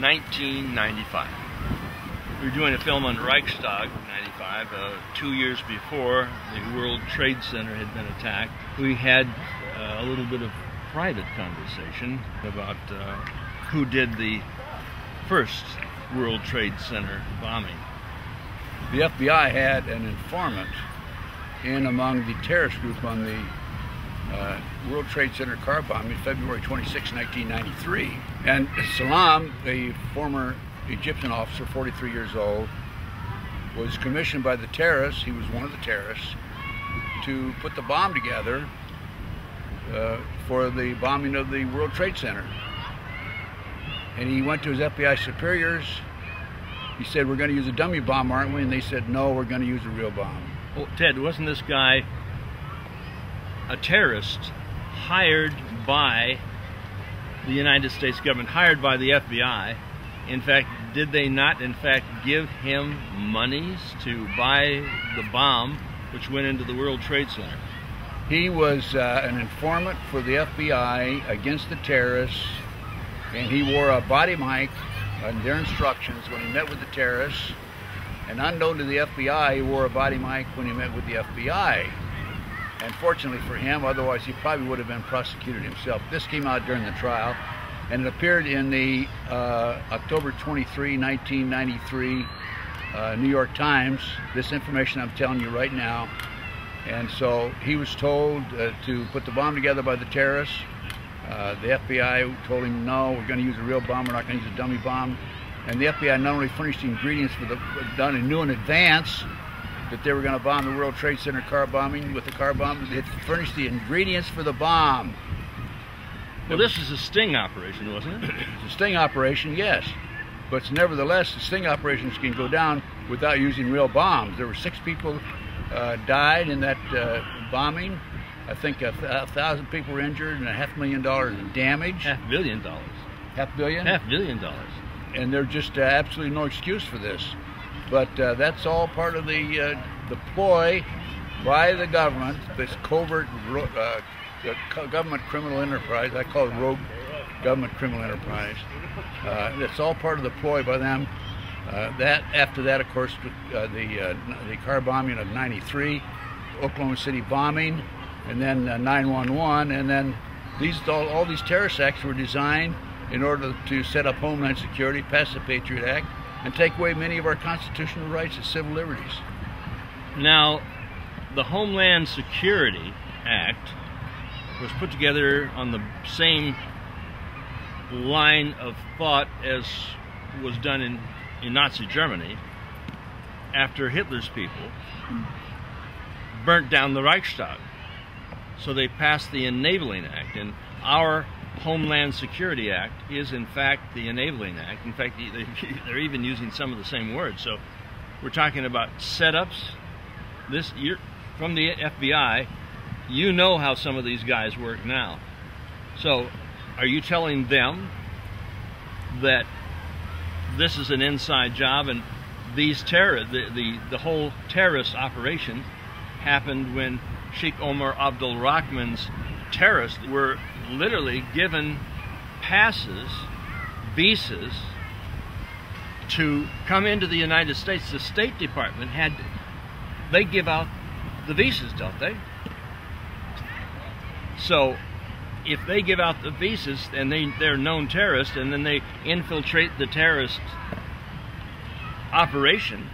1995. We were doing a film on Reichstag, 95, 2 years before the World Trade Center had been attacked. We had a little bit of private conversation about who did the first World Trade Center bombing. The FBI had an informant in among the terrorist group on the World Trade Center car bombing February 26, 1993. And Salam, a former Egyptian officer, 43 years old, was commissioned by the terrorists, he was one of the terrorists, to put the bomb together for the bombing of the World Trade Center. And he went to his FBI superiors. He said, "We're going to use a dummy bomb, aren't we?" And they said, "No, we're going to use a real bomb." Well, Ted, wasn't this guy a terrorist hired by the United States government, hired by the FBI? In fact, did they not, in fact, give him monies to buy the bomb which went into the World Trade Center? He was an informant for the FBI against the terrorists, and he wore a body mic on their instructions when he met with the terrorists. And unknown to the FBI, he wore a body mic when he met with the FBI. And fortunately for him, otherwise he probably would have been prosecuted himself. This came out during the trial, and it appeared in the October 23, 1993 New York Times. This information I'm telling you right now. And so he was told to put the bomb together by the terrorists. The FBI told him, "No, we're going to use a real bomb, we're not going to use a dummy bomb." And the FBI not only furnished the ingredients for the, done and knew in advance that they were going to bomb the World Trade Center car bombing with the car bomb, they furnished the ingredients for the bomb. Well, this is a sting operation, wasn't it? It's a sting operation, yes. But nevertheless, the sting operations can go down without using real bombs. There were 6 people died in that bombing. I think 1,000 people were injured and $500,000 in damage. $500 million. $500 million? $500 million. And there's just absolutely no excuse for this. But that's all part of the ploy by the government, this covert government criminal enterprise. I call it rogue government criminal enterprise. It's all part of the ploy by them. After that, of course, the car bombing of '93, Oklahoma City bombing, and then 9/11, and then all these terrorist acts were designed in order to set up Homeland Security, pass the Patriot Act, and take away many of our constitutional rights and civil liberties. Now, the Homeland Security Act was put together on the same line of thought as was done in Nazi Germany after Hitler's people burnt down the Reichstag. So they passed the Enabling Act, and our Homeland Security Act is in fact the Enabling Act. In fact, they're even using some of the same words. So we're talking about setups. From the FBI, you know how some of these guys work now. So are you telling them that this is an inside job, and these the whole terrorist operation happened when Sheikh Omar Abdul Rahman's terrorists were literally given passes, visas, to come into the United States? The State Department they give out the visas, don't they? So if they give out the visas and they're known terrorists, and then they infiltrate the terrorist operation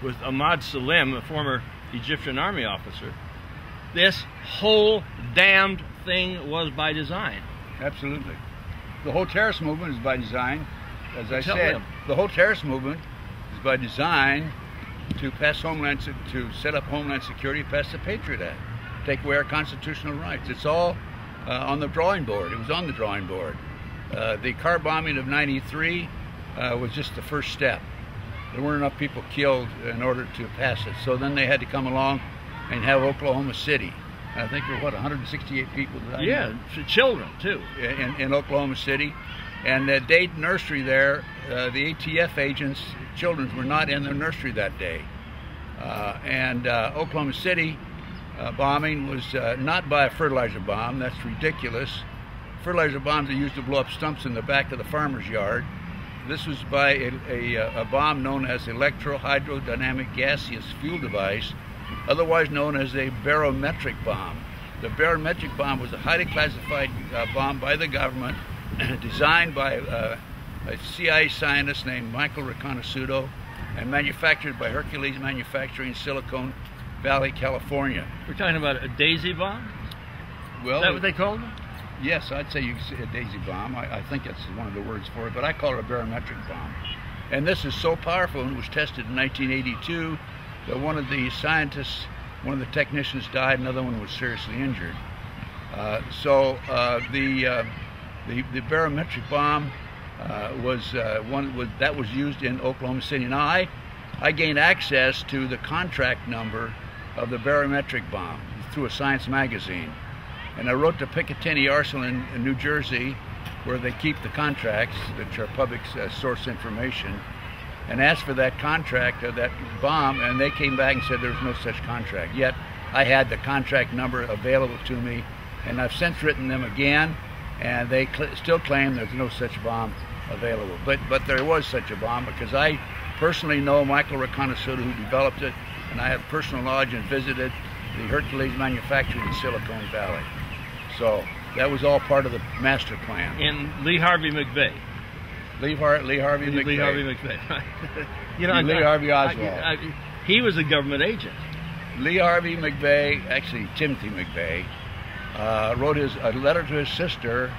with Ahmad Salem, a former Egyptian army officer, this whole damned thing was by design. Absolutely. The whole terrorist movement is by design. As I said, the whole terrorist movement is by design to set up Homeland Security, pass the Patriot Act, take away our constitutional rights. It's all on the drawing board. It was on the drawing board. The car bombing of '93 was just the first step. There weren't enough people killed in order to pass it. So then they had to come along and have Oklahoma City. And I think there were, what, 168 people died? Yeah, children too. In Oklahoma City. And at Dade Nursery there, the ATF agents' children were not in the nursery that day. Oklahoma City bombing was not by a fertilizer bomb. That's ridiculous. Fertilizer bombs are used to blow up stumps in the back of the farmer's yard. This was by a bomb known as electro-hydrodynamic gaseous fuel device, otherwise known as a barometric bomb. The barometric bomb was a highly classified bomb by the government, designed by a CIA scientist named Michael Riconosciuto, and manufactured by Hercules Manufacturing, Silicon Valley, California. We're talking about a daisy bomb? Well, is that what they called them? Yes, I'd say you could say a daisy bomb. I think that's one of the words for it, but I call it a barometric bomb. And this is so powerful, and it was tested in 1982, that one of the scientists, one of the technicians died, another one was seriously injured. The barometric bomb that was used in Oklahoma City. Now I gained access to the contract number of the barometric bomb through a science magazine. And I wrote to Picatinny Arsenal in New Jersey, where they keep the contracts, which are public source information, and asked for that contract of that bomb, and they came back and said there was no such contract. Yet I had the contract number available to me, and I've since written them again, and they still claim there's no such bomb available. But there was such a bomb, because I personally know Michael Riconosciuto, who developed it, and I have personal knowledge and visited the Hercules Manufacturing in Silicon Valley. So that was all part of the master plan. And Lee Harvey McVeigh. Lee Harvey McVeigh. Lee Harvey McVeigh, right. Lee Harvey Oswald. He was a government agent. Lee Harvey McVeigh, actually Timothy McVeigh, wrote a letter to his sister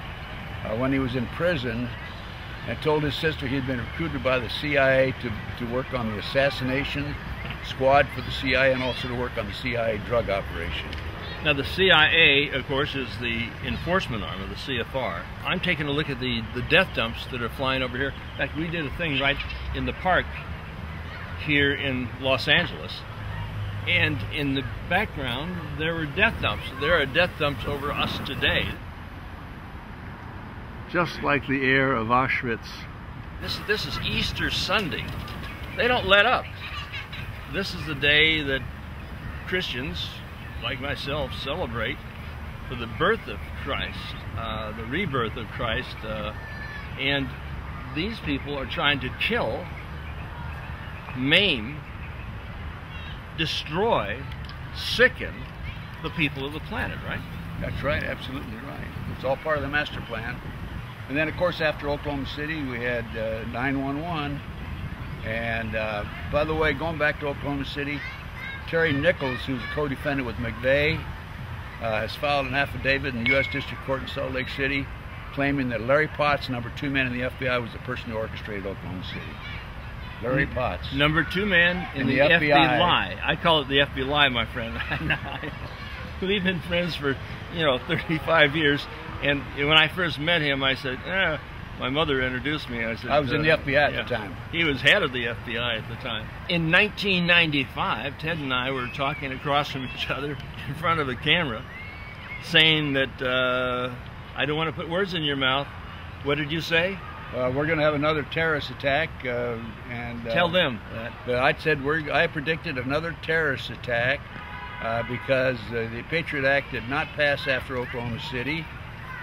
when he was in prison, and told his sister he'd been recruited by the CIA to work on the assassination squad for the CIA, and also to work on the CIA drug operation. Now the CIA, of course, is the enforcement arm of the CFR. I'm taking a look at the death dumps that are flying over here. In fact, we did a thing right in the park here in Los Angeles, and in the background there were death dumps. There are death dumps over us today. Just like the air of Auschwitz. This is Easter Sunday. They don't let up. This is the day that Christians, like myself, celebrate for the birth of Christ, the rebirth of Christ, and these people are trying to kill, maim, destroy, sicken the people of the planet, right? That's right, absolutely right. It's all part of the master plan. And then, of course, after Oklahoma City, we had 911. And by the way, going back to Oklahoma City, Terry Nichols, who's a co-defendant with McVeigh, has filed an affidavit in the U.S. District Court in Salt Lake City, claiming that Larry Potts, number 2 man in the FBI, was the person who orchestrated Oklahoma City. Larry Potts. Number 2 man in the FBI. I call it the FBI, my friend. We've been friends for, 35 years. And when I first met him, I said, my mother introduced me. I said, I was in the FBI at the time. He was head of the FBI at the time. In 1995, Ted and I were talking across from each other in front of a camera, saying that I don't want to put words in your mouth. What did you say? We're going to have another terrorist attack, and tell them that. I predicted another terrorist attack because the Patriot Act did not pass after Oklahoma City,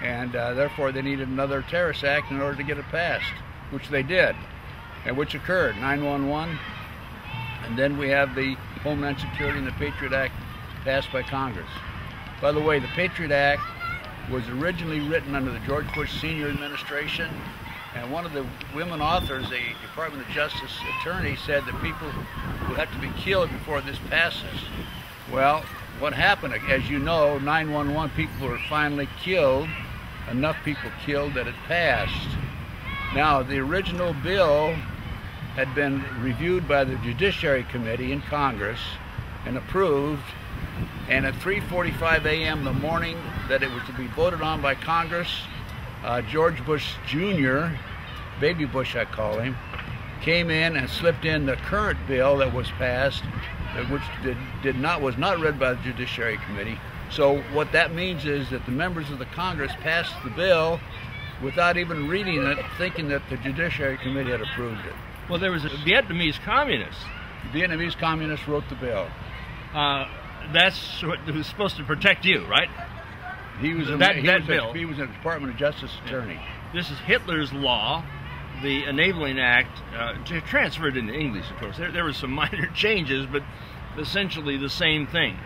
and therefore they needed another terrorist act in order to get it passed, which they did, and which occurred, 911, and then we have the Homeland Security and the Patriot Act passed by Congress. By the way, the Patriot Act was originally written under the George Bush Senior administration, and one of the women authors, a Department of Justice attorney, said that people would have to be killed before this passes. Well, what happened, as you know, 911 people were finally killed, enough people killed that it passed. Now, the original bill had been reviewed by the Judiciary Committee in Congress and approved, and at 3:45 a.m. the morning that it was to be voted on by Congress, George Bush Jr., Baby Bush I call him, came in and slipped in the current bill that was passed, which was not read by the Judiciary Committee. So what that means is that the members of the Congress passed the bill without even reading it, thinking that the Judiciary Committee had approved it. Well, there was a Vietnamese communist. The Vietnamese communist wrote the bill. That's what was supposed to protect you, right? He was that bill. He was a Department of Justice attorney. This is Hitler's law, the Enabling Act, transferred into English, of course. There were some minor changes, but essentially the same thing.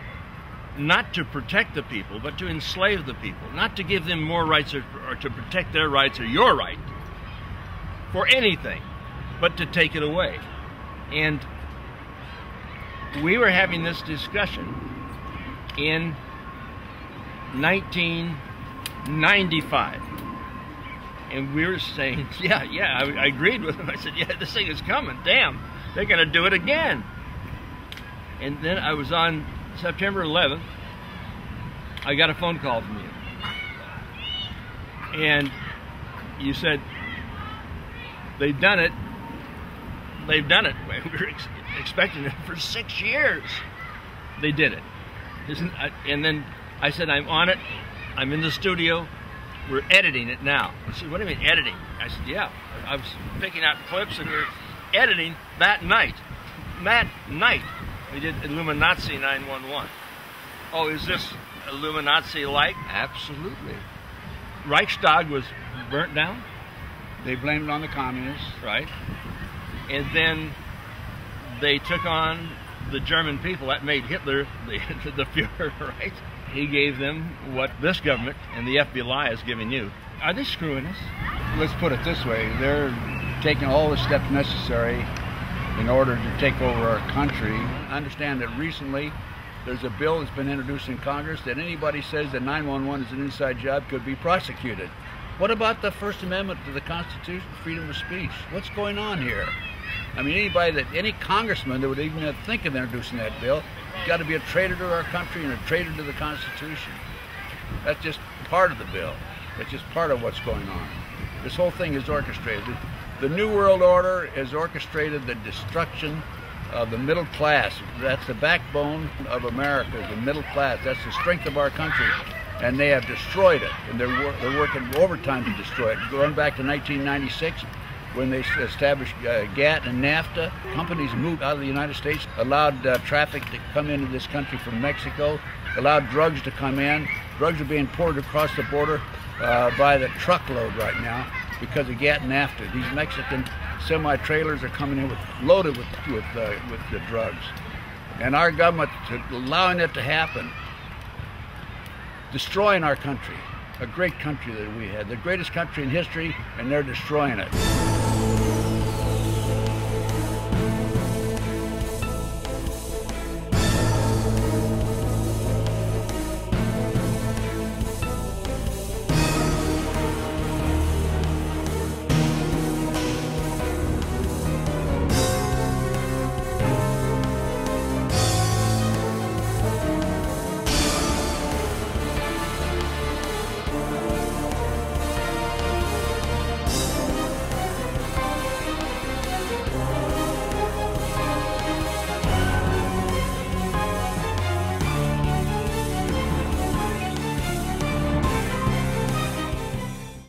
Not to protect the people, but to enslave the people. Not to give them more rights or to protect their rights or your right for anything, but to take it away. And we were having this discussion in 1995. And we were saying, I agreed with him. I said, yeah, this thing is coming. Damn, they're going to do it again. And then I was on September 11th. I got a phone call from you. And you said, they've done it. They've done it. We were expecting it for 6 years. They did it. And then I said, I'm on it. I'm in the studio. We're editing it now. He said, what do you mean editing? I said, yeah. I was picking out clips and we're editing that night. That night, we did Illuminati 911. Oh, is this Illuminati-like? Absolutely. Reichstag was burnt down. They blamed it on the communists. Right. And then they took on the German people. That made Hitler the Führer, right? He gave them what this government and the FBI is giving you. Are they screwing us? Let's put it this way. They're taking all the steps necessary in order to take over our country. I understand that recently there's a bill that's been introduced in Congress that anybody says that 911 is an inside job could be prosecuted. What about the First Amendment to the Constitution, freedom of speech? What's going on here? I mean, any congressman that would even think of introducing that bill, got to be a traitor to our country and a traitor to the Constitution. That's just part of the bill. That's just part of what's going on. This whole thing is orchestrated. The New World Order has orchestrated the destruction of the middle class. That's the backbone of America, the middle class. That's the strength of our country. And they have destroyed it. And they're working overtime to destroy it. Going back to 1996, when they established GATT and NAFTA, companies moved out of the United States, allowed traffic to come into this country from Mexico, allowed drugs to come in. Drugs are being poured across the border by the truckload right now because of GATT and NAFTA. These Mexican semi-trailers are coming in loaded with the drugs. And our government allowing it to happen, destroying our country, a great country that we had, the greatest country in history, and they're destroying it.